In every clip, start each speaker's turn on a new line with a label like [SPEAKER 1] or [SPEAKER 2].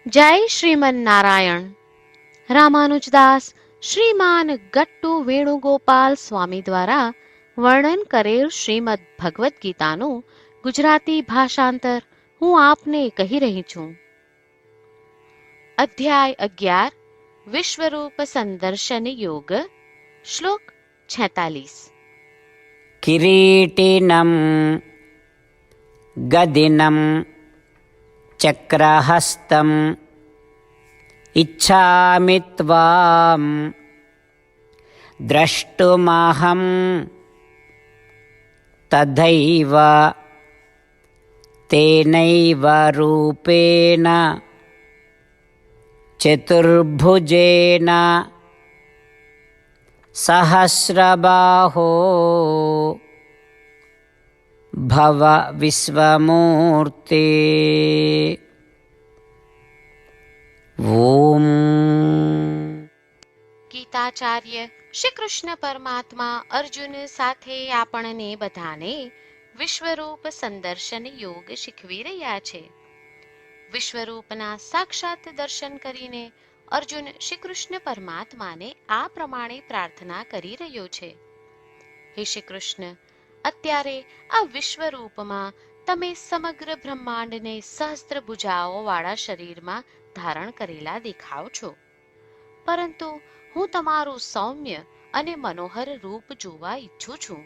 [SPEAKER 1] જય શ્રીમન નારાયણ. રામાનુજદાસ શ્રીમાન ગટ્ટુ વેણુગોપાલ સ્વામી દ્વારા વર્ણન કરેલ શ્રીમદ ભગવદ્ ગીતાનું ગુજરાતી ભાષાંતર હું આપને કહી રહી છું. અધ્યાય 11 વિશ્વરૂપ સંદર્શન યોગ. શ્લોક 46.
[SPEAKER 2] કિરીટિનમ ગદિનમ ચક્રહસ્તમ ઇચ્છામિ ત્વામ દ્રષ્ટુમહં તથૈવ તેનૈવ રૂપેણ ચતુર્ભુજેન સહસ્રબાહો ભવ વિશ્વમૂર્તે. ઓમ.
[SPEAKER 1] ગીતાચાર્ય શ્રી કૃષ્ણ પરમાત્મા અર્જુન સાથે આપણને બધાને વિશ્વરૂપ સંદર્શન યોગ શીખવી રહ્યા છે. વિશ્વરૂપના સાક્ષાત દર્શન કરીને અર્જુન શ્રી કૃષ્ણ પરમાત્માને આ પ્રમાણે પ્રાર્થના કરી રહ્યો છે. હે શ્રી કૃષ્ણ, અત્યારે આ વિશ્વરૂપમાં તમે સમગ્ર બ્રહ્માંડને સહસ્ત્ર ભુજાઓ વાળા શરીરમાં ધારણ કરેલા દેખાવ છો, પરંતુ હું તમારું સૌમ્ય અને મનોહર રૂપ જોવા ઈચ્છું છું.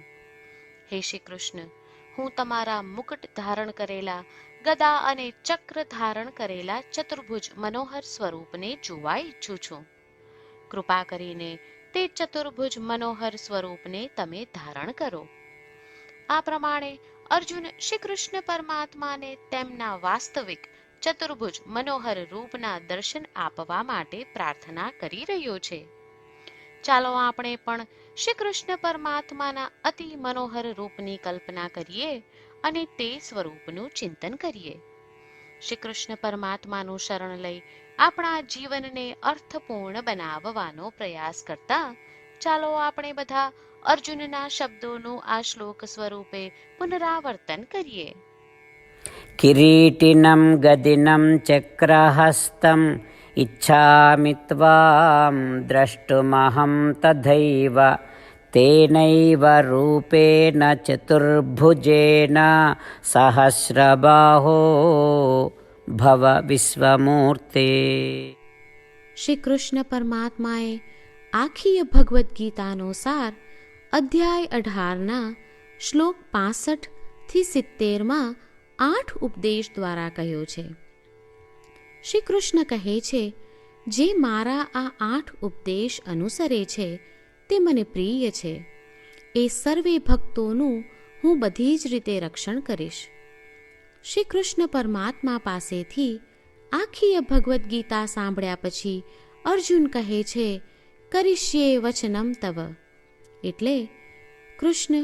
[SPEAKER 1] હે શ્રી કૃષ્ણ, હું તમારા મુકટ ધારણ કરેલા, ગદા અને ચક્ર ધારણ કરેલા ચતુર્ભુજ મનોહર સ્વરૂપને જોવા ઈચ્છું છું. કૃપા કરીને તે ચતુર્ભુજ મનોહર સ્વરૂપને તમે ધારણ કરો. આ પ્રમાણે અર્જુન શ્રી કૃષ્ણ પરમાત્માને તેમના વાસ્તવિક ચતુર્ભુજ મનોહર રૂપના દર્શન આપવા માટે પ્રાર્થના કરી રહ્યો છે. ચાલો આપણે પણ શ્રી કૃષ્ણ પરમાત્માના અતિ મનોહર રૂપની કલ્પના કરીએ અને તે સ્વરૂપનું ચિંતન કરીએ. શ્રી કૃષ્ણ પરમાત્માનું શરણ લઈ આપણા જીવનને અર્થપૂર્ણ બનાવવાનો પ્રયાસ કરતા ચાલો આપણે બધા અર્જુનના શબ્દોનું આ શ્લોક સ્વરૂપે પુનરાવર્તન કરીએ.
[SPEAKER 2] કિરીટિનમ ગદિનમ ચક્રહસ્તમ ઇચ્છામિ ત્વામ દ્રષ્ટુમહં તથૈવ તેનૈવ રૂપેણ ચતુર્ભુજેન સહસ્રબાહો ભવ વિશ્વમૂર્તે.
[SPEAKER 1] શ્રી કૃષ્ણ પરમાત્માએ આખી ભગવદ્ ગીતાનો સાર અધ્યાય 18ના શ્લોક 65 થી 70માં 8 ઉપદેશ દ્વારા કહ્યો છે. શ્રી કૃષ્ણ કહે છે, જે મારા આ 8 ઉપદેશ અનુસરે છે તે મને પ્રિય છે. એ સર્વે ભક્તોનું હું બધી જ રીતે રક્ષણ કરીશ. શ્રી કૃષ્ણ પરમાત્મા પાસેથી આખી ભગવદ્ ગીતા સાંભળ્યા પછી અર્જુન કહે છે, કરિષ્યે વચનમ તવ, એટલે કૃષ્ણ,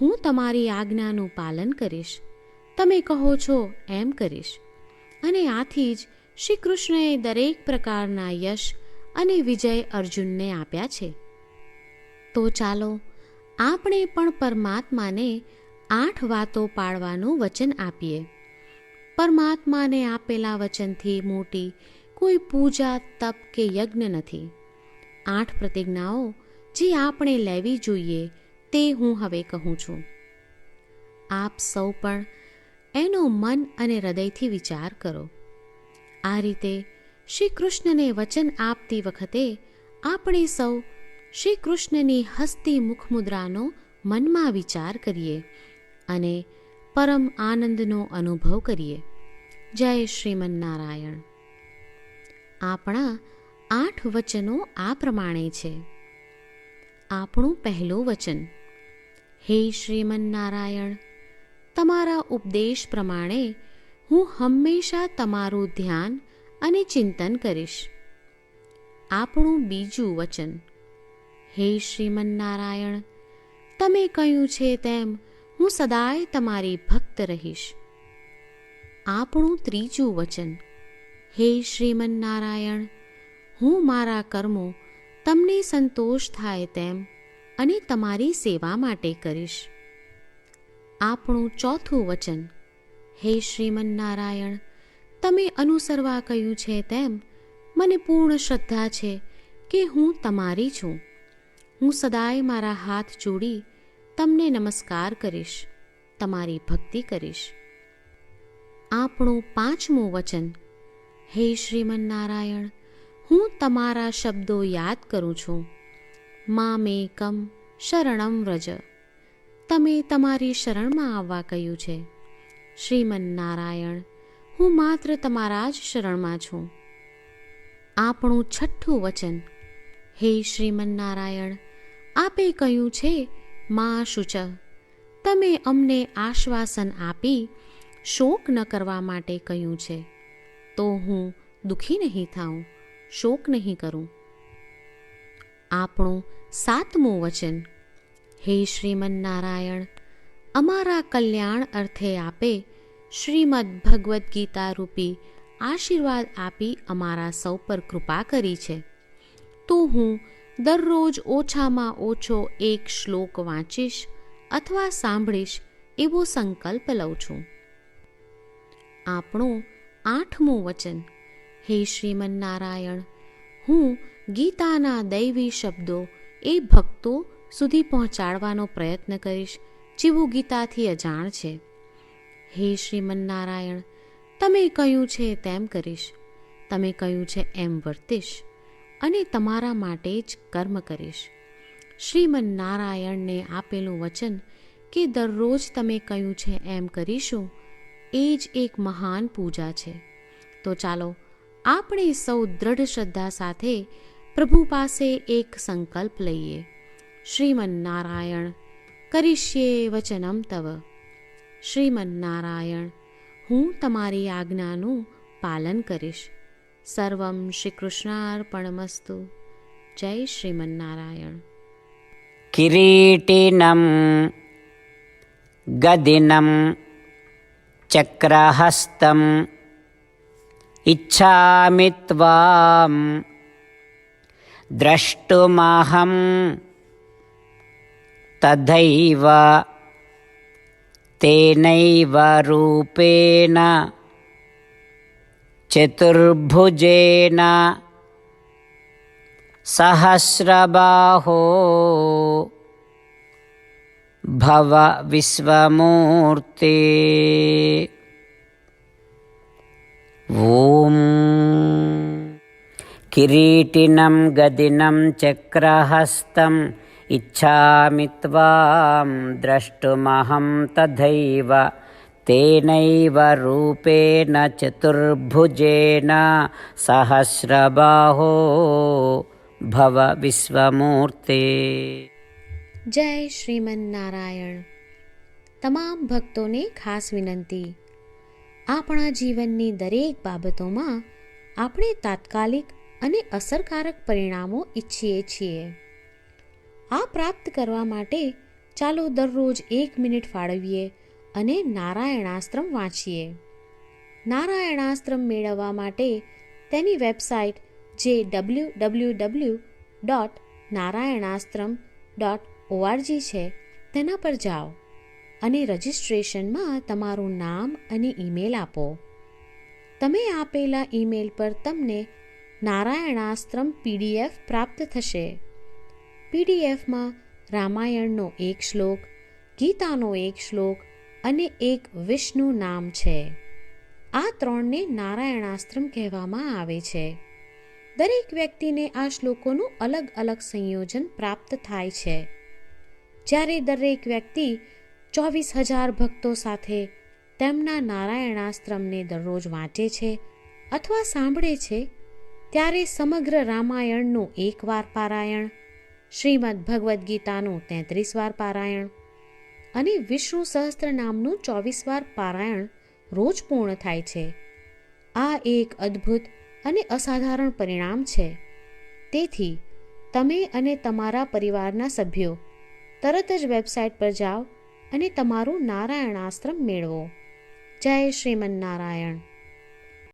[SPEAKER 1] હું તમારી આજ્ઞાનું પાલન કરીશ, તમે કહો છો એમ કરીશ. અને આથી જ શ્રી કૃષ્ણએ દરેક પ્રકારના યશ અને વિજય અર્જુનને આપ્યા છે. તો ચાલો આપણે પણ પરમાત્માને 8 વાતો પાળવાનું વચન આપીએ. પરમાત્માને આપેલા વચનથી મોટી કોઈ પૂજા, તપ કે યજ્ઞ નથી. 8 પ્રતિજ્ઞાઓ જે આપણે લેવી જોઈએ તે હું હવે કહું છું. આપ સૌ પણ એનો મન અને હૃદયથી વિચાર કરો. આ રીતે શ્રી કૃષ્ણને વચન આપતી વખતે આપણે સૌ શ્રી કૃષ્ણની હસતી મુખમુદ્રાનો મનમાં વિચાર કરીએ અને પરમ આનંદનો અનુભવ કરીએ. જય શ્રીમન નારાયણ. આપણા 8 વચનો આ પ્રમાણે છે. આપણું પહેલું વચન, હે શ્રીમન નારાયણ, તમારા ઉપદેશ પ્રમાણે હું હંમેશા તમારું ધ્યાન અને ચિંતન કરીશ. આપણું બીજું વચન, હે શ્રીમન નારાયણ, તમે કહ્યું છે તેમ હું સદાય તમારી ભક્ત રહીશ. આપણું ત્રીજું વચન, હે શ્રીમન નારાયણ, હું મારા કર્મો તમને સંતોષ થાય તેમ અને તમારી સેવા માટે કરીશ. આપણું ચોથું વચન, હે શ્રીમન નારાયણ, તમે અનુસરવા કહ્યું છે તેમ મને પૂર્ણ શ્રદ્ધા છે કે હું તમારી છું. હું સદાય મારા હાથ જોડી તમને નમસ્કાર કરીશ, તમારી ભક્તિ કરીશ. આપણું 5મું વચન. હે શ્રીમન્નારાયણ, હું તમારા શબ્દો યાદ કરું છું. મામેકમ શરણમ વ્રજ. તમે તમારી શરણમાં આવવા કહ્યું છે. શ્રીમન્નારાયણ, હું માત્ર તમારા જ શરણમાં છું. આપણું 6થું વચન. હે શ્રીમન્નારાયણ, આપે કહ્યું છે મા શુચ. તમે અમને આશ્વાસન આપી શોક ન કરવા માટે કહ્યું છે, તો હું દુઃખી નહીં થાઉં, શોક નહીં કરું. આપણું 7મું વચન. હે શ્રીમન્નારાયણ, અમારા કલ્યાણ અર્થે આપે શ્રીમદ્ ભગવદ્ ગીતા રૂપી આશીર્વાદ આપી અમારા સૌ પર કૃપા કરી છે, તો હું દરરોજ ઓછામાં ઓછો 1 શ્લોક વાંચીશ અથવા સાંભળીશ એવો સંકલ્પ લઉં છું. આપણું 8મું વચન. હે શ્રીમન્નારાયણ, હું ગીતાના દૈવી શબ્દો એ ભક્તો સુધી પહોંચાડવાનો પ્રયત્ન કરીશ જેઓ ગીતાથી અજાણ છે. હે શ્રીમન્નારાયણ, તમે કહ્યું છે તેમ કરીશ, તમે કહ્યું છે એમ વર્તીશ અને તમારા માટે જ કર્મ કરીશ. શ્રીમન્નારાયણને આપેલું વચન કે દરરોજ તમે કહ્યું છે એમ કરીશું, એ જ એક મહાન પૂજા છે. તો ચાલો આપણે સૌ દ્રઢ શ્રદ્ધા સાથે પ્રભુ પાસે એક સંકલ્પ લઈએ. શ્રીમન્નારાયણ, કરીશ્યે વચનમ તવ. શ્રીમન્નારાયણ, હું તમારી આજ્ઞાનું પાલન કરીશ. સર્વમ શ્રી કૃષ્ણાર્પણમસ્તુ. જય શ્રીમન્નારાયણ.
[SPEAKER 2] કિરીટિનમ ગદિનમ ચક્રહસ્તમ ઇચ્છામિ ત્વામ દ્રષ્ટુમહં તથૈવ તેનૈવ રૂપેણ ચતુર્ભુજેન સહસ્રબાહો ભવ વિશ્વમૂર્તે. ઓમ. કિરીટિનમ ગદિનમ ચક્રહસ્તમ ઇચ્છામિ ત્વામ દ્રષ્ટુમહં તથૈવ તેનૈવ રૂપેણ ચતુર્ભુજેન સહસ્રબાહો ભવ વિશ્વમૂર્તે.
[SPEAKER 1] જય શ્રીમન્નારાયણ. તમામ ભક્તોને ખાસ વિનંતી. આપણા જીવનની દરેક બાબતોમાં આપણે તાત્કાલિક અને અસરકારક પરિણામો ઈચ્છીએ છીએ. આ પ્રાપ્ત કરવા માટે ચાલો દરરોજ 1 મિનિટ ફાળવીએ અને નારાયણાસ્ત્રમ વાંચીએ. નારાયણાસ્ત્રમ મેળવવા માટે તેની વેબસાઇટ જે www.narayanaastram.org છે તેના પર જાઓ અને રજિસ્ટ્રેશનમાં તમારું નામ અને ઈમેલ આપો. તમે આપેલા ઈમેલ પર તમને નારાયણાસ્ત્રમ PDF પ્રાપ્ત થશે. PDFમાં રામાયણનો 1 શ્લોક, ગીતાનો 1 શ્લોક અને 1 વિષ્ણુ નામ છે. આ 3ને નારાયણાસ્ત્રમ કહેવામાં આવે છે. દરેક વ્યક્તિને આ શ્લોકોનું અલગ અલગ સંયોજન પ્રાપ્ત થાય છે. જ્યારે દરેક વ્યક્તિ 24,000 ભક્તો સાથે તેમના નારાયણાસ્ત્રમને દરરોજ વાંચે છે અથવા સાંભળે છે, ત્યારે સમગ્ર રામાયણનું 1 વાર પારાયણ, શ્રીમદ્ ભગવદ્ ગીતાનું 33 વાર પારાયણ અને વિષ્ણુ સહસ્ત્ર નામનું 24 વાર પારાયણ રોજ પૂર્ણ થાય છે. આ એક અદ્ભુત અને અસાધારણ પરિણામ છે. તેથી તમે અને તમારા પરિવારના સભ્યો તરત જ વેબસાઇટ પર જાઓ અને તમારું નારાયણાસ્ત્રમ મેળવો. જય શ્રીમન્નારાયણ.